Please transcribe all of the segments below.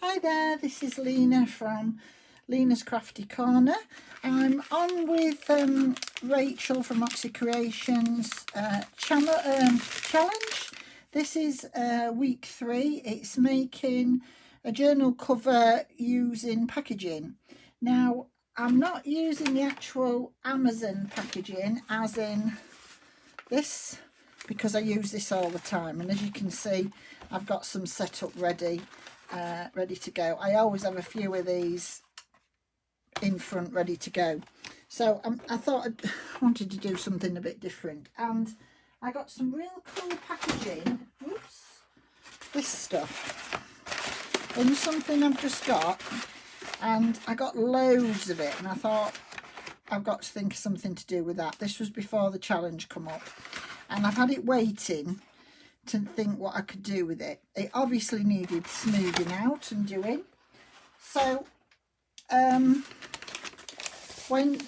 Hi there, this is Lena from Lena's Crafty Corner. I'm on with Rachel from wk3 Creations challenge. This is week 3. It's making a journal cover using packaging. Now, I'm not using the actual Amazon packaging as in this, because I use this all the time, and as you can see I've got some set up ready to go. I always have a few of these in front ready to go, so I thought I wanted to do something a bit different, and I got some real cool packaging. Oops, this stuff in something I've just got, and I got loads of it, and I thought I've got to think of something to do with that. This was before the challenge come up, and I've had it waiting to think what I could do with it. It obviously needed smoothing out and doing. So when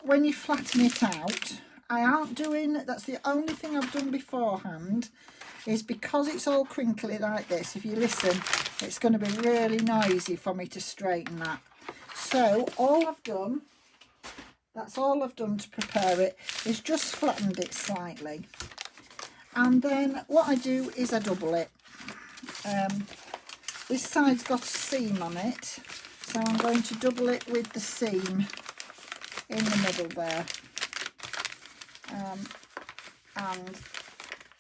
you flatten it out, I aren't doing, that's the only thing I've done beforehand, is because it's all crinkly like this, if you listen, it's going to be really noisy for me to straighten that. So all I've done, that's all I've done to prepare it, is just flattened it slightly. And then what I do is I double it. This side's got a seam on it, so I'm going to double it with the seam in the middle there. And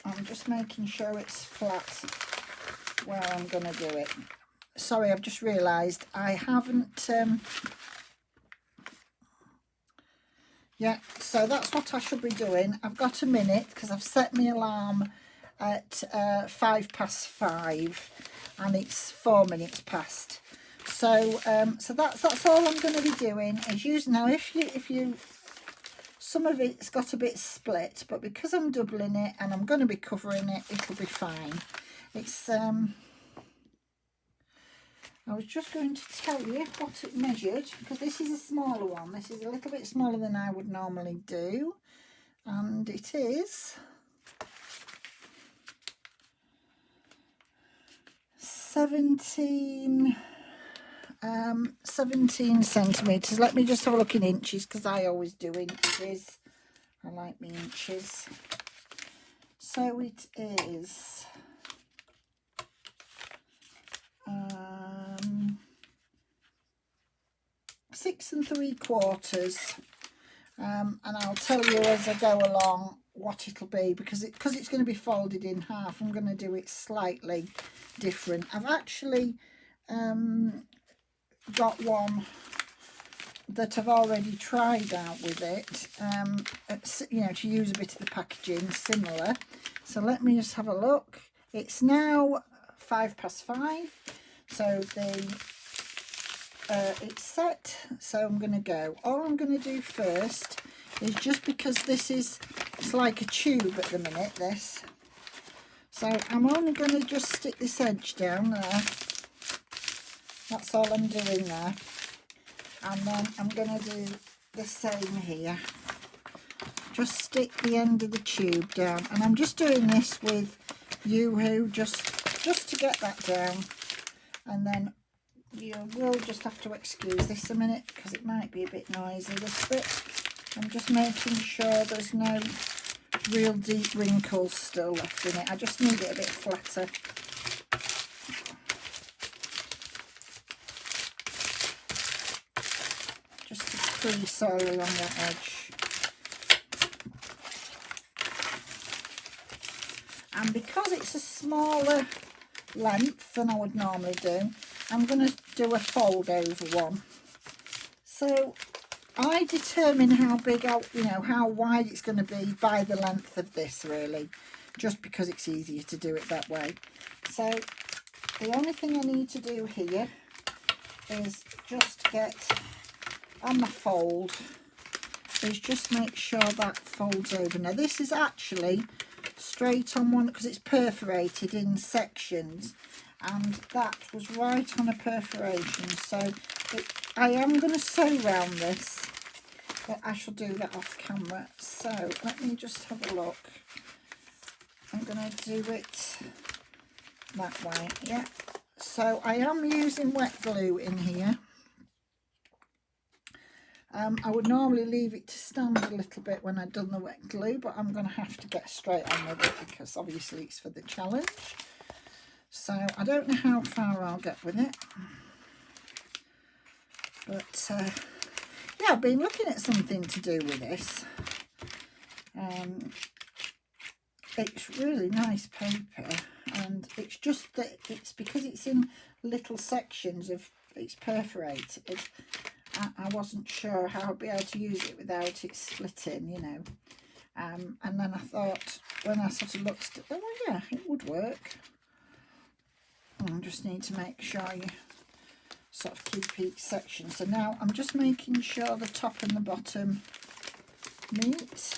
I'm just making sure it's flat where I'm going to do it. Sorry, I've just realised I haven't... yeah, so that's what I should be doing. I've got a minute because I've set my alarm at 5:05 and it's 4 minutes past. So so that's all I'm going to be doing is using. Now if you some of it's got a bit split, but because I'm doubling it and I'm going to be covering it, it'll be fine. It's I was just going to tell you what it measured, because this is a smaller one. This is a little bit smaller than I would normally do, and it is 17 centimetres. Let me just have a look in inches, because I always do inches. I like my inches. So it is 6 3/4, and I'll tell you as I go along what it'll be, because it's going to be folded in half. I'm going to do it slightly different. I've actually got one that I've already tried out with it, you know, to use a bit of the packaging similar. So let me just have a look. It's now 5:05, so it's set, so I'm going to go. All I'm going to do first is, just because it's like a tube at the minute, this, so I'm only going to just stick this edge down there. That's all I'm doing there, and then I'm going to do the same here. Just stick the end of the tube down, and I'm just doing this with wk3 just to get that down, and then you will just have to excuse this a minute because it might be a bit noisy, this bit. I'm just making sure there's no real deep wrinkles still left in it. I just need it a bit flatter. Just to crease all along that edge. And because it's a smaller length than I would normally do, I'm going to do a fold over one. So I determine how big, how wide it's going to be by the length of this, really, just because it's easier to do it that way. So the only thing I need to do here is just get on my fold, is just make sure that folds over. Now this is actually straight on one because it's perforated in sections, and that was right on a perforation, so I am going to sew round this, but I shall do that off camera. So let me just have a look. I'm going to do it that way, yeah. So I am using wet glue in here. I would normally leave it to stand a little bit when I've done the wet glue, but I'm going to have to get straight on with it because obviously it's for the challenge. So I don't know how far I'll get with it. But yeah, I've been looking at something to do with this. It's really nice paper, and it's just that it's because it's in little sections of it's perforated. I wasn't sure how I'd be able to use it without it splitting, you know. And then I thought, when I sort of looked at it, oh yeah, it would work. I just need to make sure you sort of keep each section. So now I'm just making sure the top and the bottom meet.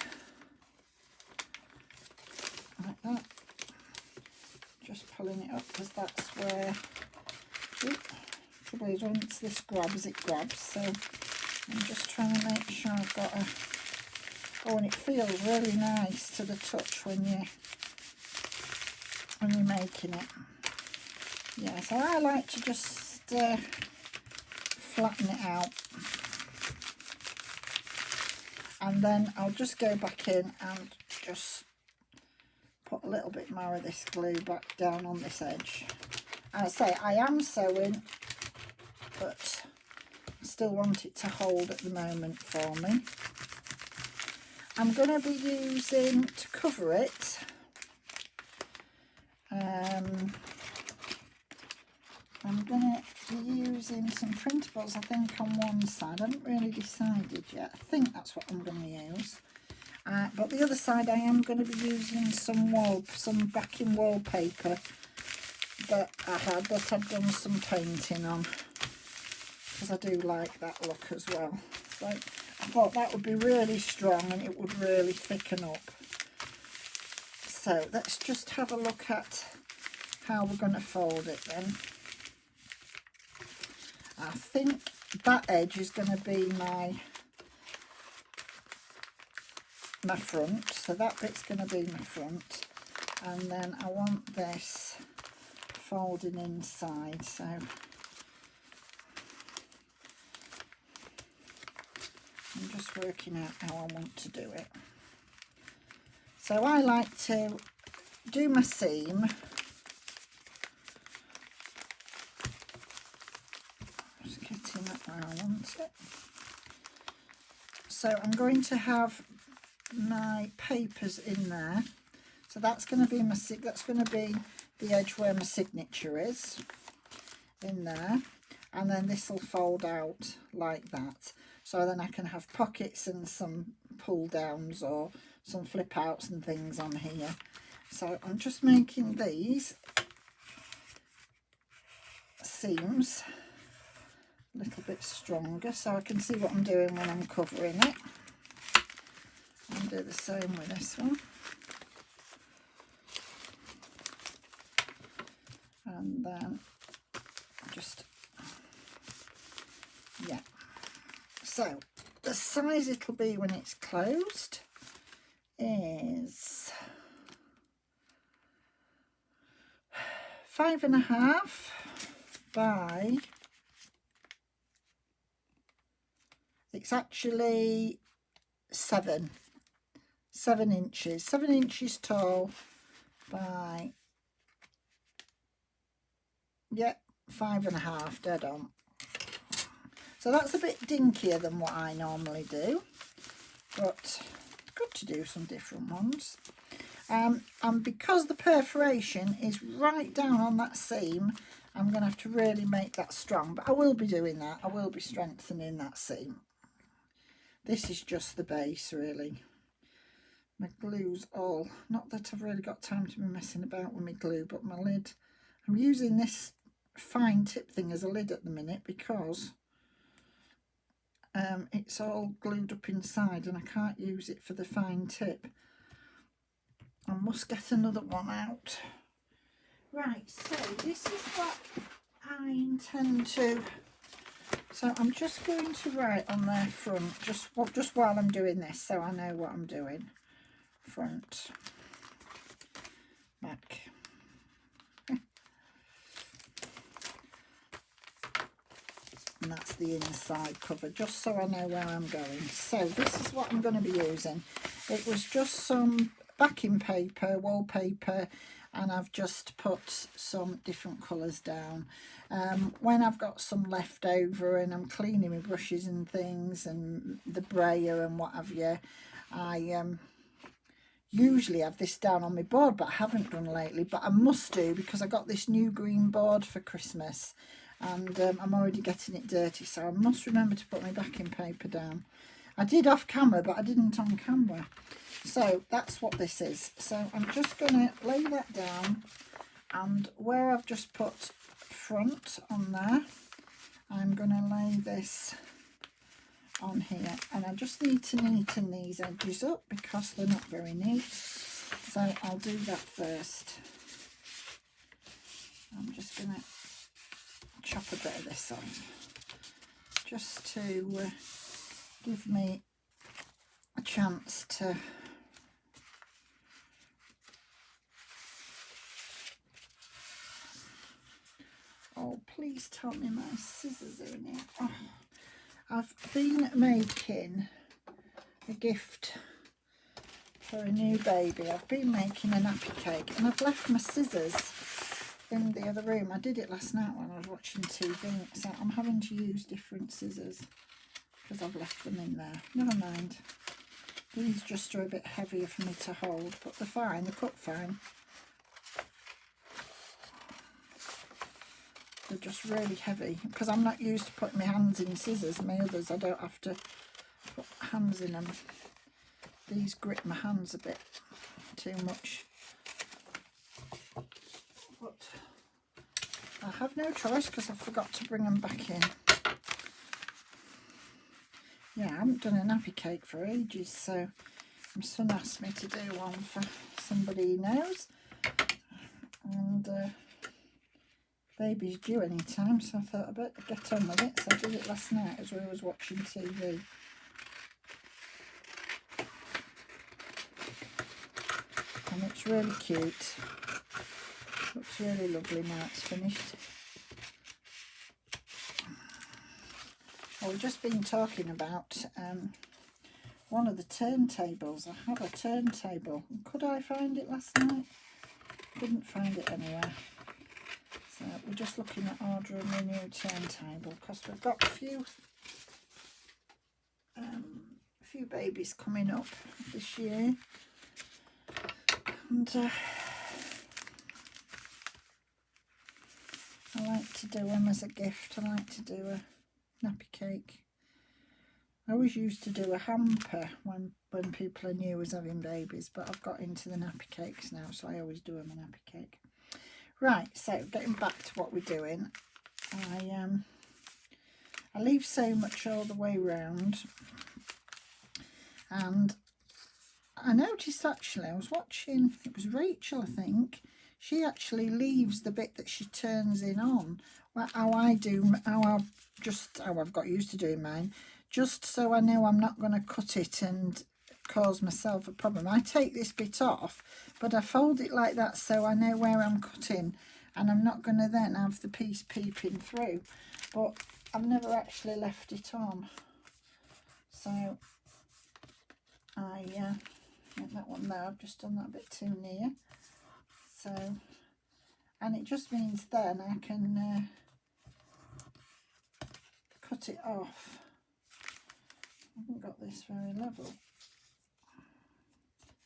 Like that. Just pulling it up because that's where... trouble is, once this grabs, it grabs. So I'm just trying to make sure I've got a... Oh, and it feels really nice to the touch when you're making it. Yeah, so I like to just flatten it out. And then I'll just go back in and just put a little bit more of this glue back down on this edge. I say I am sewing, but I still want it to hold at the moment for me. I'm going to be using, to cover it, I'm going to be using some printables, I think, on one side. I haven't really decided yet. I think that's what I'm going to use. But the other side, I am going to be using some backing wallpaper that I had, that I've done some painting on, because I do like that look as well. So I thought that would be really strong and it would really thicken up. So let's just have a look at how we're going to fold it then. I think that edge is going to be my front, so that bit's going to be my front, and then I want this folding inside, so I'm just working out how I want to do it. So I like to do my seam, just getting that where I want it. So I'm going to have my papers in there, so that's going to be the edge where my signature is in there, and then this will fold out like that, so then I can have pockets and some pull downs or some flip outs and things on here. So I'm just making these seams a little bit stronger so I can see what I'm doing when I'm covering it. I'll do the same with this one. And then just, yeah. So the size it'll be when it's closed is 5.5 by, it's actually 7 inches, 7 inches tall by, yeah, 5.5, dead on. So that's a bit dinkier than what I normally do, but good to do some different ones. And because the perforation is right down on that seam, I'm going to have to really make that strong, but I will be doing that. I will be strengthening that seam. This is just the base, really. My glue's all, not that I've really got time to be messing about with my glue, but my lid, I'm using this fine tip thing as a lid at the minute because it's all glued up inside and I can't use it for the fine tip. I must get another one out. Right, so this is what I intend to, so I'm just going to write on their front, just while I'm doing this, so I know what I'm doing. Front, back. and that's the inside cover, just so I know where I'm going. So this is what I'm going to be using. It was just some backing paper, wallpaper, and I've just put some different colours down. When I've got some left over and I'm cleaning my brushes and things and the brayer and what have you, I usually have this down on my board, but I haven't done lately, but I must do because I got this new green board for Christmas, and I'm already getting it dirty, so I must remember to put my backing paper down. I did off camera, but I didn't on camera. So that's what this is. So I'm just going to lay that down, and where I've just put front on there, I'm going to lay this on here, and I just need to neaten these edges up because they're not very neat, so I'll do that first. I'm just going to chop a bit of this off just to give me a chance to oh, please tell me my scissors are in here. Oh. I've been making a gift for a new baby. I've been making a nappy cake, and I've left my scissors in the other room. I did it last night when I was watching TV, so I'm having to use different scissors because I've left them in there. Never mind. These just are a bit heavier for me to hold, but they're fine. They're cut fine. They're just really heavy because I'm not used to putting my hands in scissors. My others, I don't have to put hands in them. These grip my hands a bit too much. But I have no choice because I forgot to bring them back in. Yeah, I haven't done a nappy cake for ages, so my son asked me to do one for somebody he knows. And baby's due any time, so I thought I'd better get on with it. So I did it last night as we was watching TV. And it's really cute. Looks really lovely now it's finished. Well, we've just been talking about one of the turntables. I have a turntable. Could I find it last night? Couldn't find it anywhere. So we're just looking at ordering a new turntable because we've got a few babies coming up this year, and I like to do them as a gift. I like to do a nappy cake. I always used to do a hamper when people I knew was having babies, but I've got into the nappy cakes now, so I always do them a nappy cake. Right, so getting back to what we're doing, I leave so much all the way round, and I noticed actually, I was watching, it was Rachel I think, she actually leaves the bit that she turns in on, how I've got used to doing mine, just so I know I'm not going to cut it and cause myself a problem. I take this bit off, but I fold it like that so I know where I'm cutting, and I'm not going to then have the piece peeping through. But I've never actually left it on, so I get that one there. I've just done that a bit too near, so, and it just means then I can cut it off. I haven't got this very level.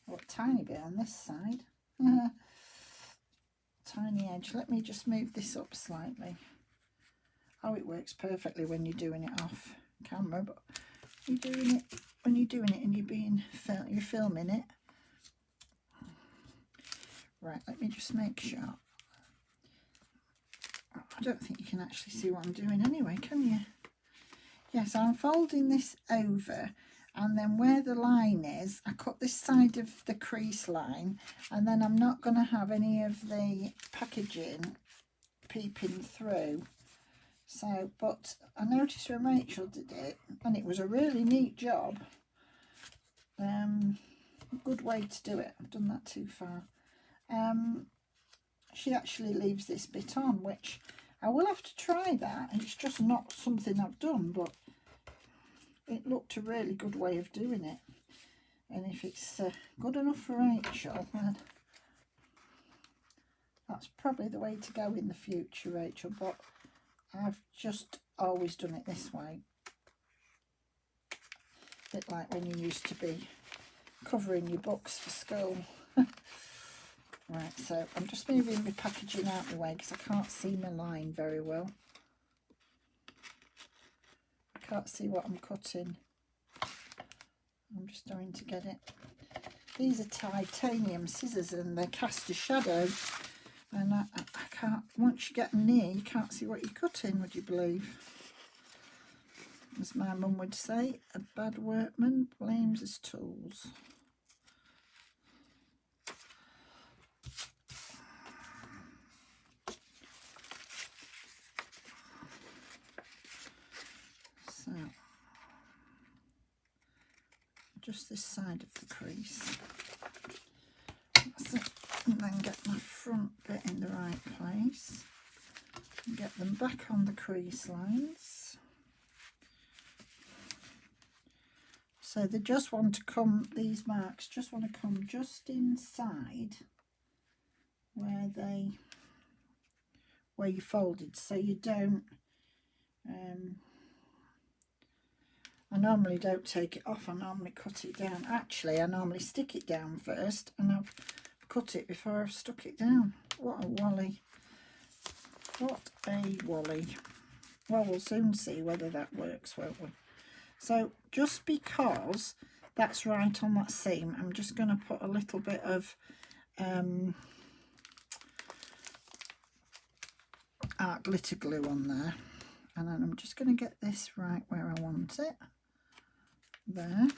Oh, a tiny bit on this side. Tiny edge. Let me just move this up slightly. Oh, it works perfectly when you're doing it off camera, but when you're doing it and you're filming it. Right, let me just make sure. I don't think you can actually see what I'm doing anyway, can you? Yes, I'm folding this over, and then where the line is, I cut this side of the crease line, and then I'm not going to have any of the packaging peeping through. So, but I noticed when Rachel did it, and it was a really neat job. Good way to do it. I've done that too far. She actually leaves this bit on, which I will have to try that. It's just not something I've done, but it looked a really good way of doing it. And if it's good enough for Rachel, then that's probably the way to go in the future, Rachel. But I've just always done it this way. A bit like when you used to be covering your books for school. Right, so I'm just moving my packaging out of the way because I can't see my line very well. I can't see what I'm cutting. I'm just going to get it. These are titanium scissors and they cast a shadow. And I can't, once you get them near, you can't see what you're cutting, would you believe? As my mum would say, a bad workman blames his tools. So, just this side of the crease. That's it. And then get my front bit in the right place. And get them back on the crease lines. So they just want to come, these marks just want to come just inside where you folded, so you don't, I normally don't take it off, I normally cut it down. Actually, I normally stick it down first and I've cut it before I've stuck it down. What a wally. What a wally. Well, we'll soon see whether that works, won't we? So just because that's right on that seam, I'm just going to put a little bit of art glitter glue on there, and then I'm just going to get this right where I want it. There.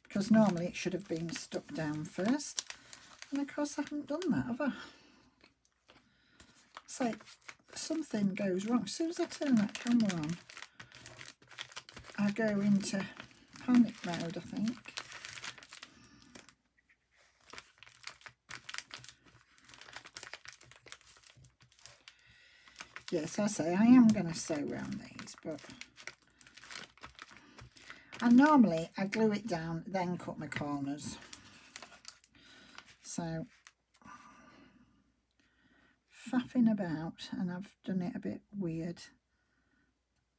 Because normally it should have been stuck down first. And of course I haven't done that, have I? So something goes wrong. As soon as I turn that camera on, I go into panic mode, I think. Yes, I say I am going to sew around these, but normally I glue it down, then cut my corners. So faffing about, and I've done it a bit weird,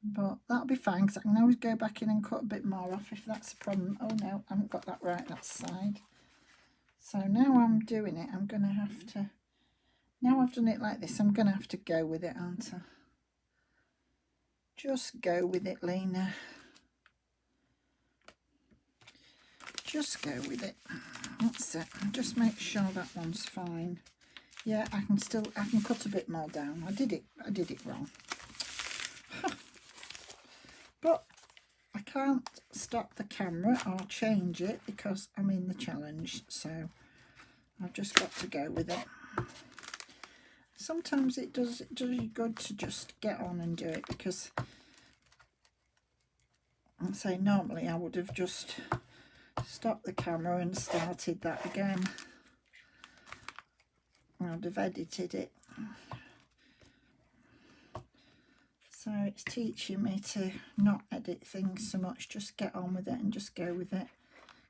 but that'll be fine because I can always go back in and cut a bit more off if that's a problem. Oh no, I haven't got that right, that side. So now I'm doing it, I'm going to have to, now I've done it like this, I'm going to have to go with it, aren't I? Just go with it, Lena. Just go with it. That's it. Just make sure that one's fine. Yeah, I can cut a bit more down. I did it wrong. But I can't stop the camera or change it because I'm in the challenge. So I've just got to go with it. Sometimes it does you good to just get on and do it, because I'd say normally I would have just stopped the camera and started that again. I would have edited it. So it's teaching me to not edit things so much, just get on with it and just go with it.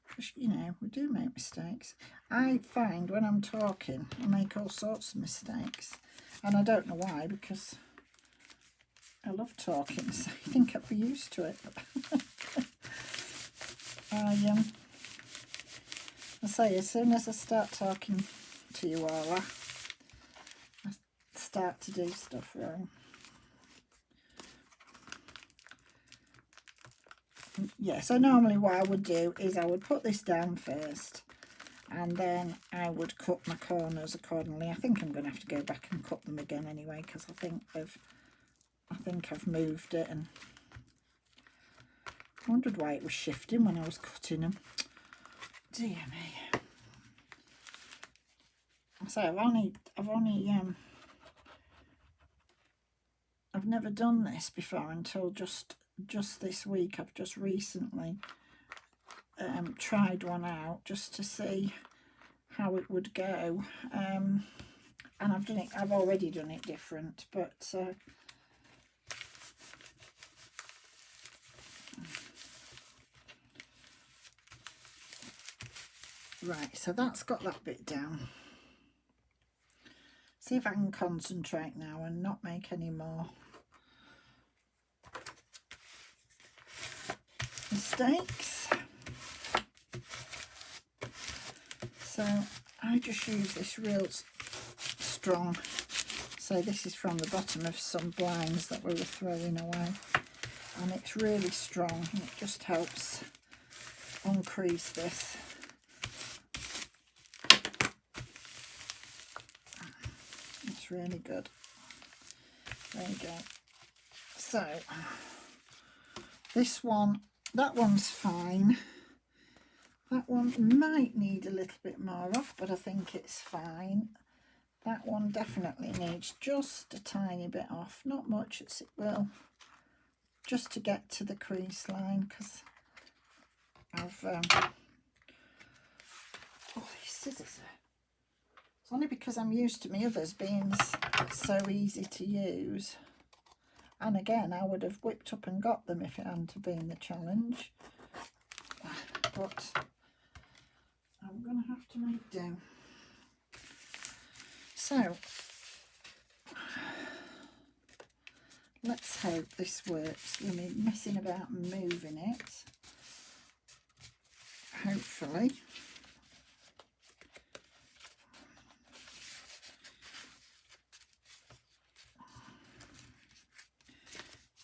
Because, you know, we do make mistakes. I find when I'm talking, I make all sorts of mistakes. And I don't know why, because I love talking, so I think I'd be used to it. I say, as soon as I start talking to you all, I start to do stuff wrong. Yeah, so normally what I would do is I would put this down first, and then I would cut my corners accordingly. I think I'm going to have to go back and cut them again anyway, because I think I've moved it, and I wondered why it was shifting when I was cutting them. Dear me. So I've never done this before until just this week. I've just recently tried one out just to see how it would go. and I've already done it different, but right, so that's got that bit down. See if I can concentrate now and not make any more mistakes. So I just use this real strong, so this is from the bottom of some blinds that we were throwing away, and it's really strong and it just helps uncrease this. It's really good. There you go. So this one, that one's fine. That one might need a little bit more off, but I think it's fine. That one definitely needs just a tiny bit off, not much as it will, just to get to the crease line, because I've oh, these scissors are, it's only because I'm used to my others being so easy to use, and again I would have whipped up and got them if it hadn't been the challenge, but I'm going to have to make do. So let's hope this works. Let me messing about and moving it. Hopefully.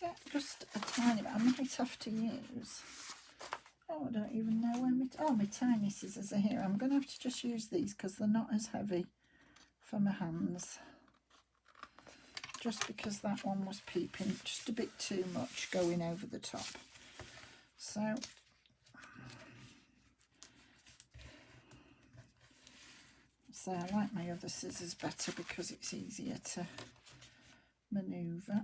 Yeah, just a tiny bit. I might have to use, oh, I don't even know where my tiny scissors are here. I'm going to have to just use these because they're not as heavy for my hands. Just because that one was peeping just a bit too much going over the top. So I like my other scissors better because it's easier to manoeuvre.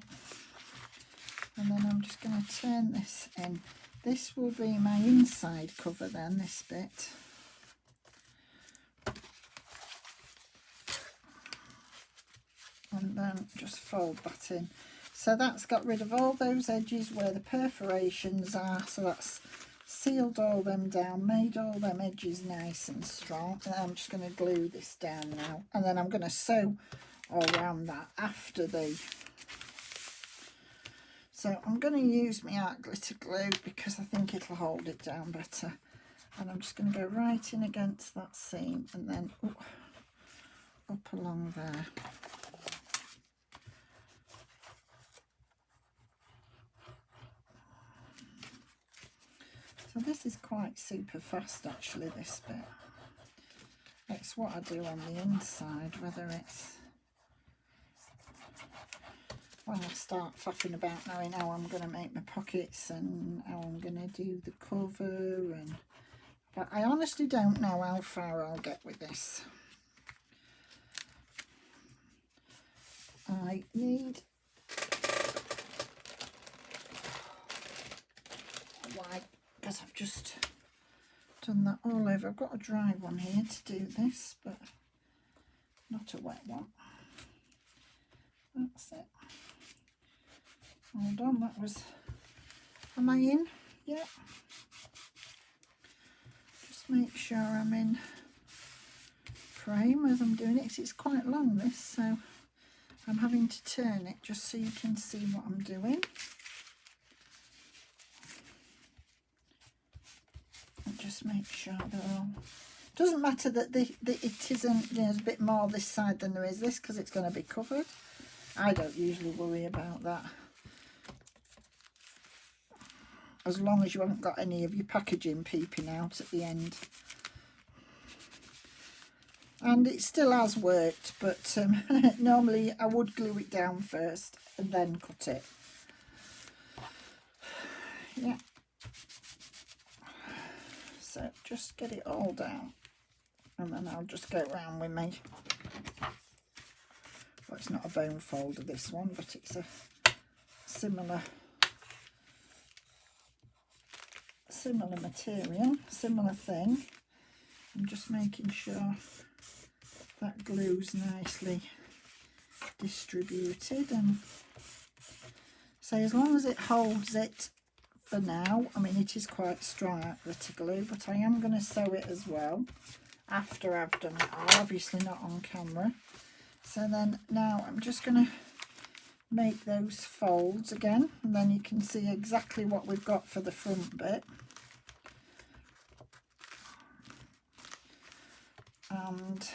And then I'm just going to turn this in. This will be my inside cover then, this bit. And then just fold that in. So that's got rid of all those edges where the perforations are. So that's sealed all them down, made all them edges nice and strong. And I'm just going to glue this down now. And then I'm going to sew all around that after the... So I'm going to use my art glitter glue because I think it'll hold it down better. And I'm just going to go right in against that seam and then up along there. So this is quite super fast actually, this bit. It's what I do on the inside, whether it's when I start faffing about knowing how I'm going to make my pockets and how I'm going to do the cover, and but I honestly don't know how far I'll get with this. I need a wipe because I've just done that all over. I've got a dry one here to do this, but not a wet one. That's it. Hold on, that was, am I in? Yeah. Just make sure I'm in frame as I'm doing it. It's quite long this, so I'm having to turn it just so you can see what I'm doing. And just make sure they're all... Doesn't matter that it isn't, you know, there's a bit more this side than there is this because it's going to be covered. I don't usually worry about that, as long as you haven't got any of your packaging peeping out at the end. And it still has worked, but normally I would glue it down first and then cut it. Yeah. So just get it all down, and then I'll just go around with me. Well, it's not a bone folder, this one, but it's a similar material, similar thing. I'm just making sure that glues nicely distributed, and so as long as it holds it for now. I mean, it is quite strong, that glitter glue, but I am going to sew it as well after I've done it all, obviously not on camera. So then now I'm just going to make those folds again, and then you can see exactly what we've got for the front bit. And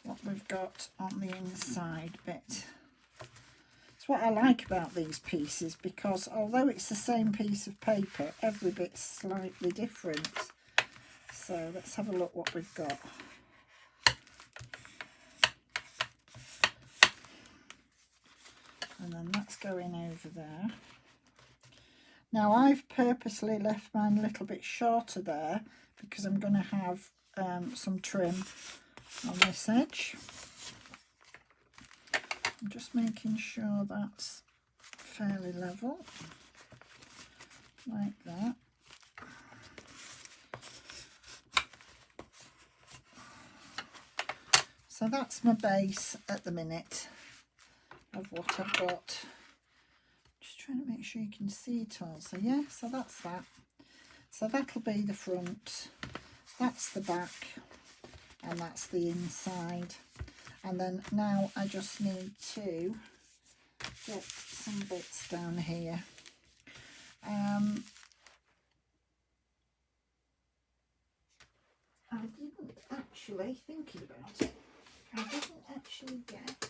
what we've got on the inside bit. It's what I like about these pieces, because although it's the same piece of paper, every bit's slightly different. So let's have a look what we've got. And then that's going over there. Now I've purposely left mine a little bit shorter there because I'm going to have some trim on this edge. I'm just making sure that's fairly level, like that. So that's my base at the minute of what I've got. Just trying to make sure you can see it all. So yeah, so that's that. So that'll be the front, that's the back, and that's the inside. And then now I just need to get some bits down here. I didn't actually, thinking about it, I didn't actually get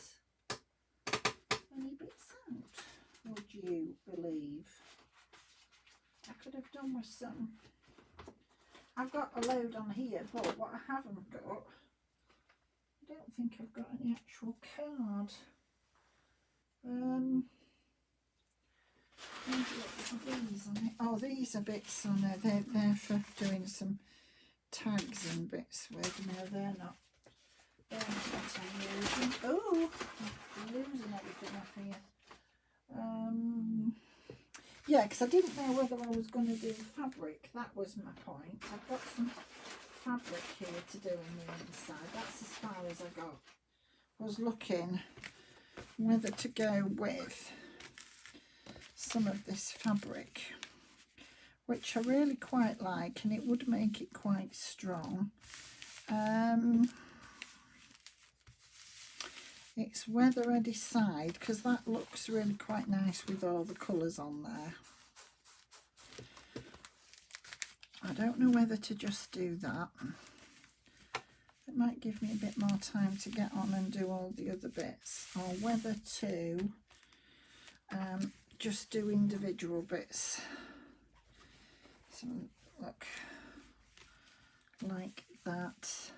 any bits out, would you believe? I could have done with some. I've got a load on here, but what I haven't got, I don't think I've got any actual card. These on it. Oh, these are bits on there. They're for doing some tags and bits with. No, they're not. They're not what I'm using. Oh, I'm losing everything off here. Yeah, because I didn't know whether I was going to do fabric. That was my point. I've got some fabric here to do on the inside. That's as far as I got. I was looking whether to go with some of this fabric, which I really quite like, and it would make it quite strong. It's whether I decide, because that looks really quite nice with all the colours on there. I don't know whether to just do that. It might give me a bit more time to get on and do all the other bits, or whether to just do individual bits. So look, like that,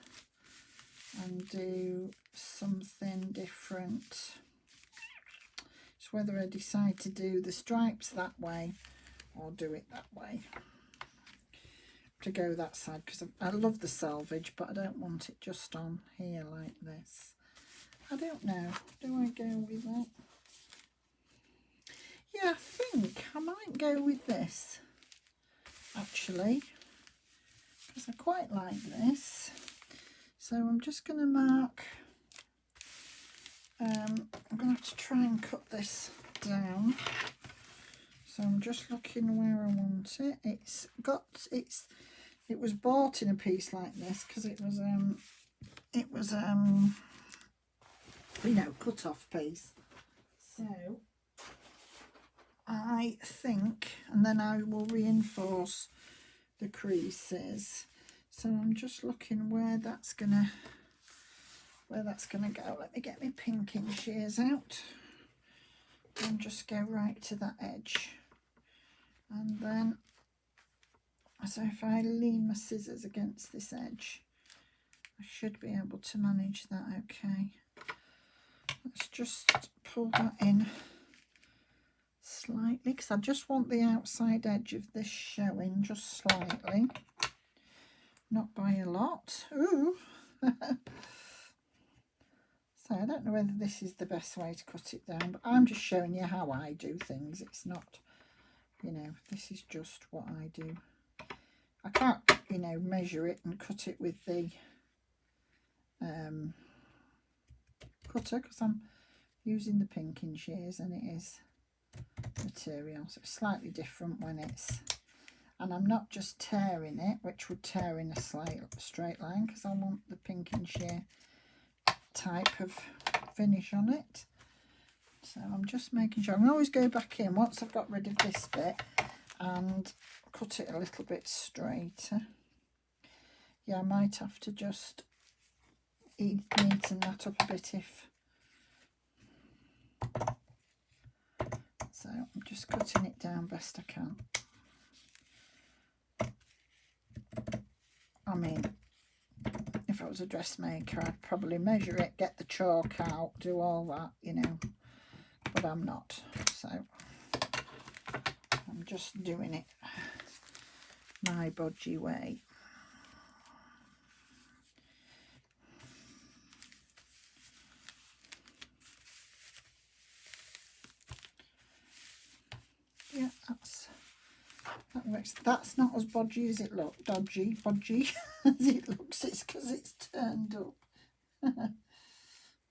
and do something different. It's whether I decide to do the stripes that way or do it that way. To go that side, because I love the selvage, but I don't want it just on here like this. I don't know, do I go with that? Yeah, I think I might go with this actually, because I quite like this. So I'm just going to mark, I'm going to have to try and cut this down. So I'm just looking where I want it. It was bought in a piece like this because it was you know, cut off piece. So I think, and then I will reinforce the creases. So I'm just looking where that's gonna go. Let me get my pinking shears out and just go right to that edge. And then, so if I lean my scissors against this edge, I should be able to manage that okay. Let's just pull that in slightly, because I just want the outside edge of this showing just slightly, not by a lot. Ooh. So I don't know whether this is the best way to cut it down, but I'm just showing you how I do things. It's not, you know, this is just what I do. I can't, you know, measure it and cut it with the cutter because I'm using the pinking shears and it is material, so it's slightly different when it's, and I'm not just tearing it, which would tear in a straight line, because I want the pinking shear type of finish on it. So I'm just making sure. I can always go back in once I've got rid of this bit and cut it a little bit straighter. Yeah, I might have to just neaten that up a bit if. So I'm just cutting it down best I can. I mean, if I was a dressmaker, I'd probably measure it, get the chalk out, do all that, you know, but I'm not. So I'm just doing it my bodgy way. Yeah, that works. That's not as bodgy as it looks. Bodgy as it looks. It's because it's turned up.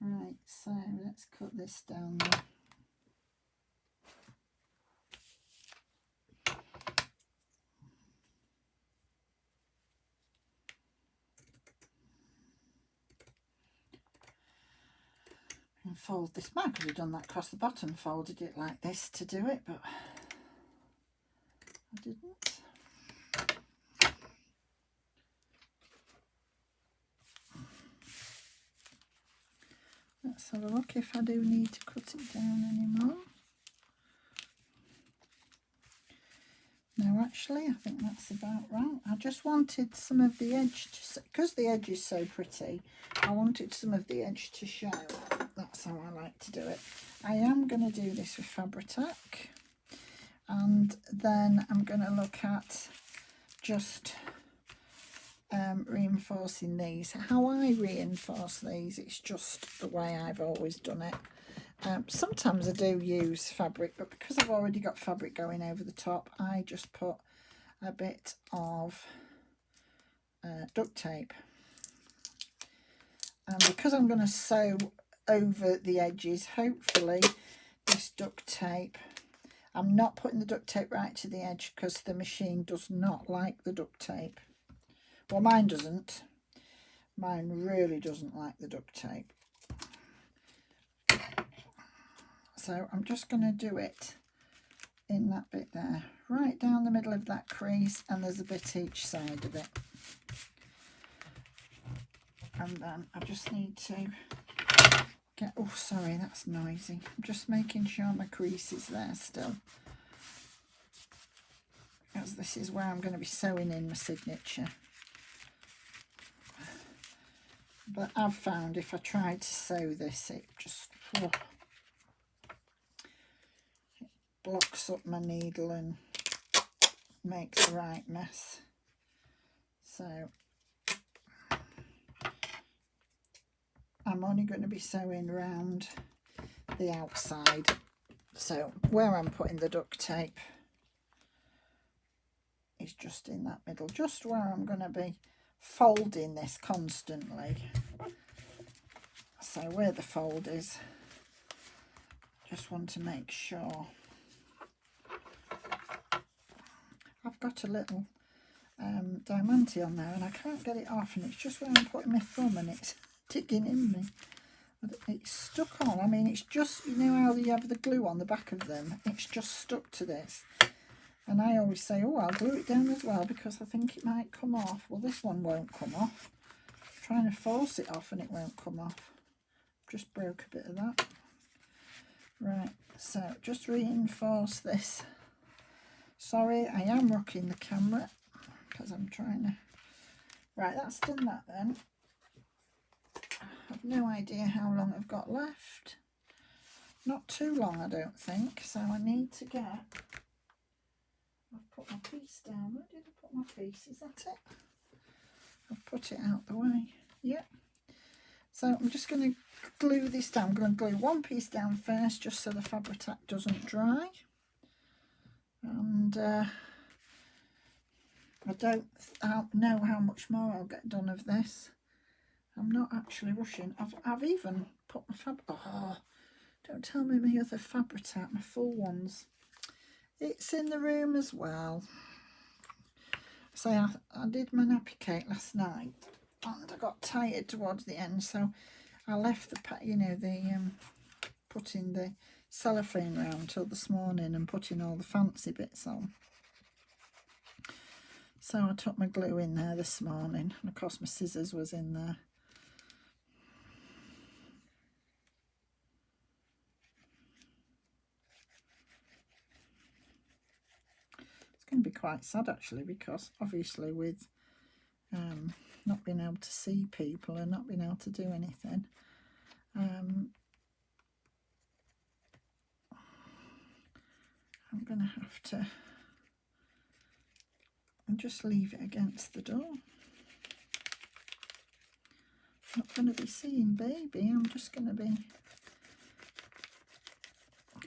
Right, so let's cut this down there. And fold this back. I could have done that across the bottom, folded it like this to do it, but I didn't. Let's have a look if I do need to cut it down anymore. No, actually, I think that's about right. I just wanted some of the edge to, because the edge is so pretty, I wanted some of the edge to show. That's how I like to do it. I am going to do this with Fabri-Tac, and then I'm going to look at just reinforcing these. How I reinforce these, it's just the way I've always done it. Sometimes I do use fabric, but because I've already got fabric going over the top, I just put a bit of duct tape. And because I'm going to sew over the edges, hopefully this duct tape, I'm not putting the duct tape right to the edge because the machine does not like the duct tape. Well, mine doesn't. Mine really doesn't like the duct tape. So I'm just going to do it in that bit there, right down the middle of that crease, and there's a bit each side of it. And then I just need to get, oh sorry, that's noisy. I'm just making sure my crease is there still, as this is where I'm going to be sewing in my signature. But I've found if I try to sew this, it just it blocks up my needle and makes a right mess. So I'm only going to be sewing around the outside. So where I'm putting the duct tape is just in that middle, just where I'm going to be folding this constantly. So where the fold is, just want to make sure. I've got a little diamante on there and I can't get it off, and it's just where I'm putting my thumb and it's digging in me. It's stuck on. I mean, it's just, you know how you have the glue on the back of them, it's just stuck to this. And I always say, oh, I'll glue it down as well because I think it might come off. Well, this one won't come off. I'm trying to force it off and it won't come off. Just broke a bit of that. Right, so just reinforce this. Sorry, I am rocking the camera because I'm trying to. Right, that's done that then. I've no idea how long I've got left. Not too long, I don't think. So I need to get. I've put my piece down. Where did I put my piece? Is that it? I've put it out the way. Yep. So I'm just going to glue this down. I'm going to glue one piece down first just so the Fabri-Tac doesn't dry. And I don't know how much more I'll get done of this. I'm not actually rushing. I've even put my oh, don't tell me my other fabric out, my full ones. It's in the room as well. So I did my nappy cake last night and I got tired towards the end, so I left the, you know, the putting the cellophane round till this morning and putting all the fancy bits on. So I took my glue in there this morning, and of course my scissors was in there. It's going to be quite sad actually, because obviously with not being able to see people and not being able to do anything, I'm going to have to just leave it against the door. I'm not going to be seeing baby, I'm just going to be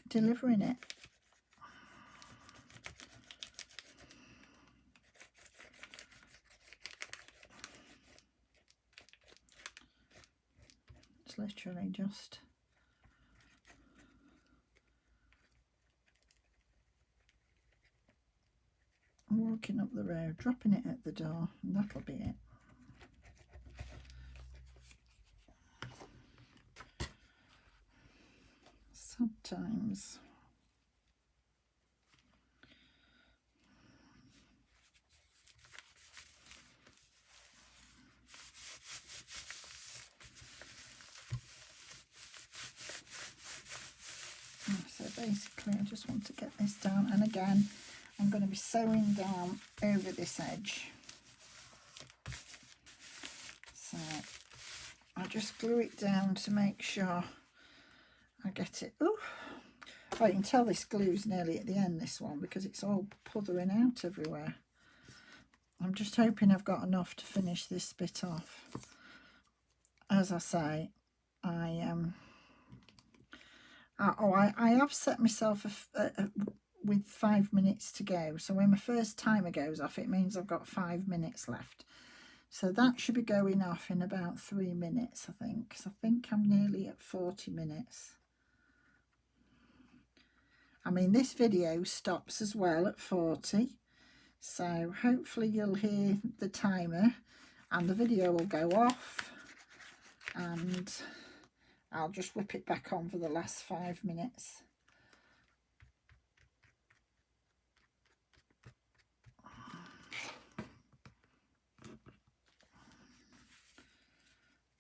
delivering it. It's literally just walking up the road, dropping it at the door, and that'll be it. Sometimes so basically I just want to get this down, and again I'm going to be sewing down over this edge, so I just glue it down to make sure I get it. Ooh. Oh, you can tell this glue's nearly at the end, this one, because it's all puthering out everywhere. I'm just hoping I've got enough to finish this bit off. As I say, I have set myself with 5 minutes to go. So when my first timer goes off, it means I've got 5 minutes left. So that should be going off in about 3 minutes, I think. Because I think I'm nearly at 40 minutes. I mean, this video stops as well at 40. So hopefully you'll hear the timer and the video will go off. And I'll just whip it back on for the last 5 minutes.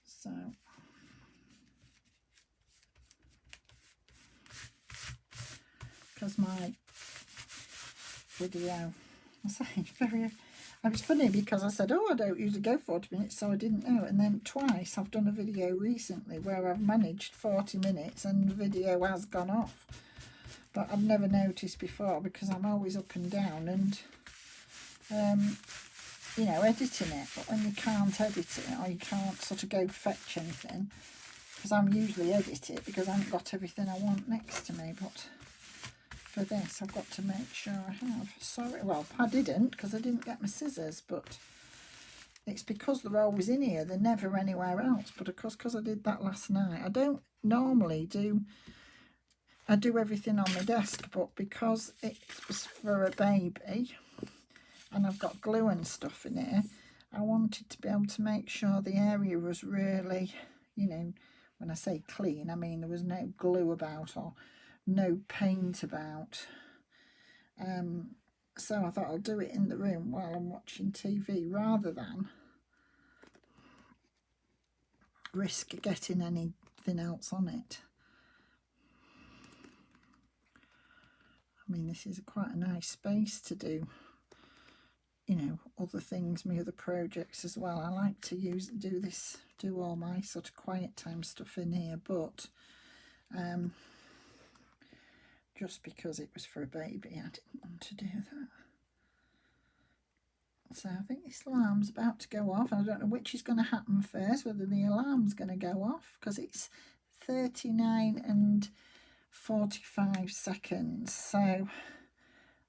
So because my video, I say, it was funny because I said, oh, I don't usually go 40 minutes, so I didn't know. And then twice I've done a video recently where I've managed 40 minutes and the video has gone off. But I've never noticed before because I'm always up and down and, you know, editing it. But when you can't edit it or you can't sort of go fetch anything, because I'm usually edit it because I haven't got everything I want next to me. But for this, I've got to make sure I have. Sorry, well, I didn't because I didn't get my scissors, but it's because they're always in here. They're never anywhere else. But of course, because I did that last night, I don't normally do. I do everything on my desk, but because it was for a baby and I've got glue and stuff in here, I wanted to be able to make sure the area was really, you know, when I say clean, I mean there was no glue about or no paint about. So I thought I'll do it in the room while I'm watching TV rather than risk getting anything else on it. I mean, this is quite a nice space to do, you know, other things, my other projects as well. I like to do all my sort of quiet time stuff in here, but just because it was for a baby, I didn't want to do that. So I think this alarm's about to go off. I don't know which is going to happen first, whether the alarm's going to go off, because it's 39 and 45 seconds. So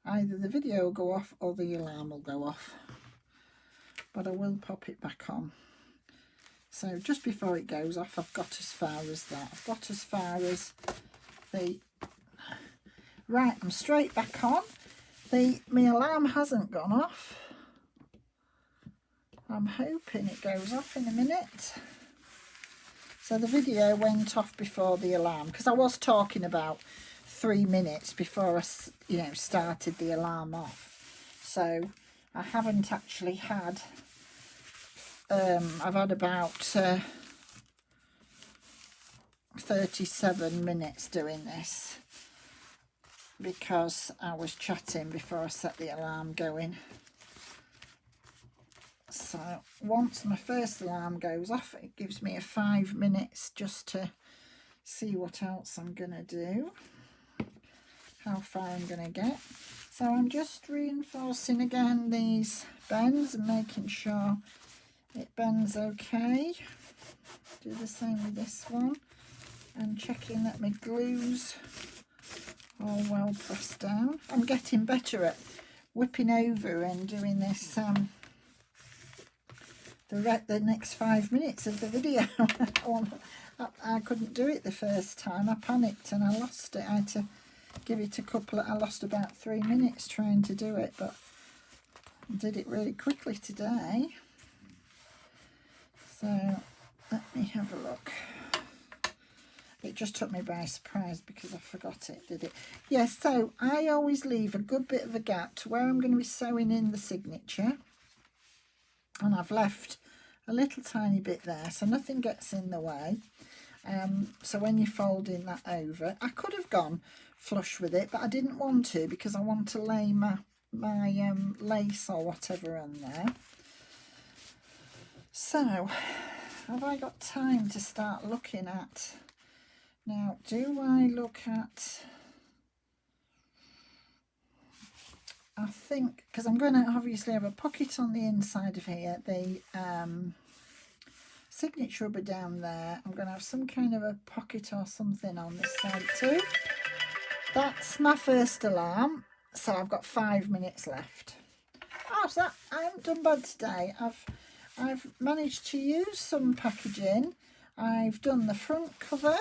either the video will go off or the alarm will go off. But I will pop it back on. So just before it goes off, I've got as far as that. I've got as far as the... Right, I'm straight back on. My alarm hasn't gone off. I'm hoping it goes off in a minute. So the video went off before the alarm, because I was talking about 3 minutes before I, started the alarm off. So I haven't actually had, I've had about 37 minutes doing this, because I was chatting before I set the alarm going. So once my first alarm goes off, it gives me a 5 minutes just to see what else I'm going to do, how far I'm going to get. So I'm just reinforcing again these bends and making sure it bends okay. Do the same with this one, and checking that my glue's all well pressed down. I'm getting better at whipping over and doing this the next 5 minutes of the video. I couldn't do it the first time. I panicked and I lost it. I had to give it a couple. I lost about 3 minutes trying to do it, but I did it really quickly today. So let me have a look. It just took me by surprise because I forgot it, did it? Yes, so I always leave a good bit of a gap to where I'm going to be sewing in the signature. And I've left a little tiny bit there so nothing gets in the way. So when you're folding that over, I could have gone flush with it, but I didn't want to, because I want to lay my lace or whatever on there. So have I got time to start looking at... Now, do I look at... I think, because I'm going to obviously have a pocket on the inside of here, the signature rubber down there. I'm going to have some kind of a pocket or something on this side too. That's my first alarm, so I've got 5 minutes left. Oh, so I haven't done bad today. I've managed to use some packaging. I've done the front cover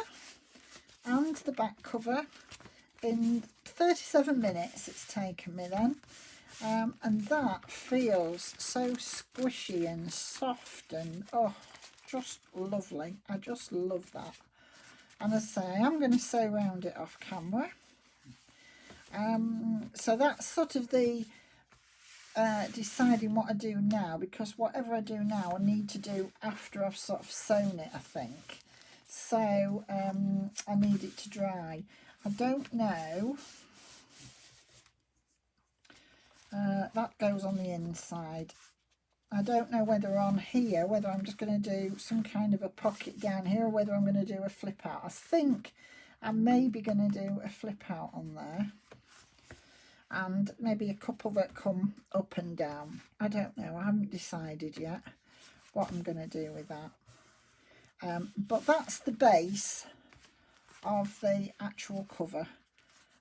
and the back cover in 37 minutes it's taken me then, and that feels so squishy and soft and just lovely. I just love that. And as I say, I'm going to sew round it off camera. So that's sort of the deciding what I do now, because whatever I do now I need to do after I've sort of sewn it, I think. So I need it to dry. I don't know. That goes on the inside. I don't know whether on here, whether I'm just going to do some kind of a pocket down here, or whether I'm going to do a flip out. I think I'm maybe going to do a flip out on there, and maybe a couple that come up and down. I don't know. I haven't decided yet what I'm going to do with that. But that's the base of the actual cover.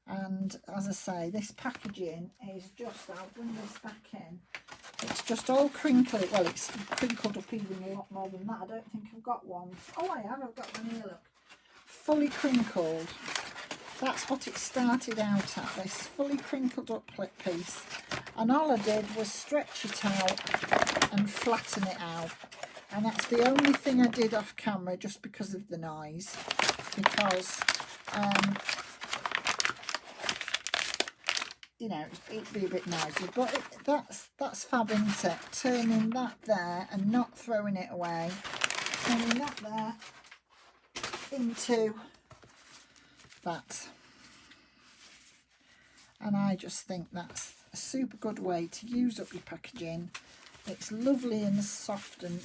And as I say, this packaging is just, I'll bring this back in, it's just all crinkly. Well, it's crinkled up even a lot more than that. I don't think I've got one. Oh, I have. I've got one here, look. Fully crinkled. That's what it started out at, this fully crinkled up piece. And all I did was stretch it out and flatten it out. And that's the only thing I did off camera, just because of the noise. Because, you know, it'd be a bit noisy. But that's fab, isn't it? Turning that there and not throwing it away. Turning that there into that. And I just think that's a super good way to use up your packaging. It's lovely and soft, and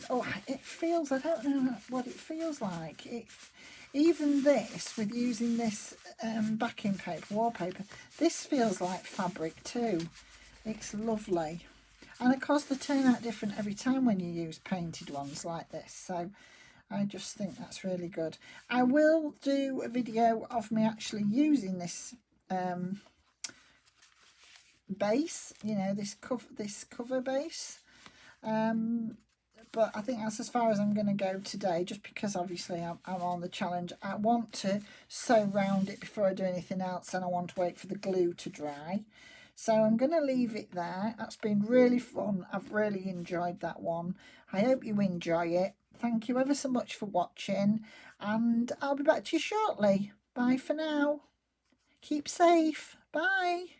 it feels, I don't know what it feels like. Even this, with using this backing paper, wallpaper, this feels like fabric too. It's lovely. And of course they turn out different every time when you use painted ones like this. So I just think that's really good. I will do a video of me actually using this base, you know, this cover base. but I think that's as far as I'm going to go today, just because obviously I'm on the challenge. I want to sew round it before I do anything else, and I want to wait for the glue to dry. So I'm going to leave it there. That's been really fun. I've really enjoyed that one. I hope you enjoy it. Thank you ever so much for watching, and I'll be back to you shortly. Bye for now. Keep safe. Bye.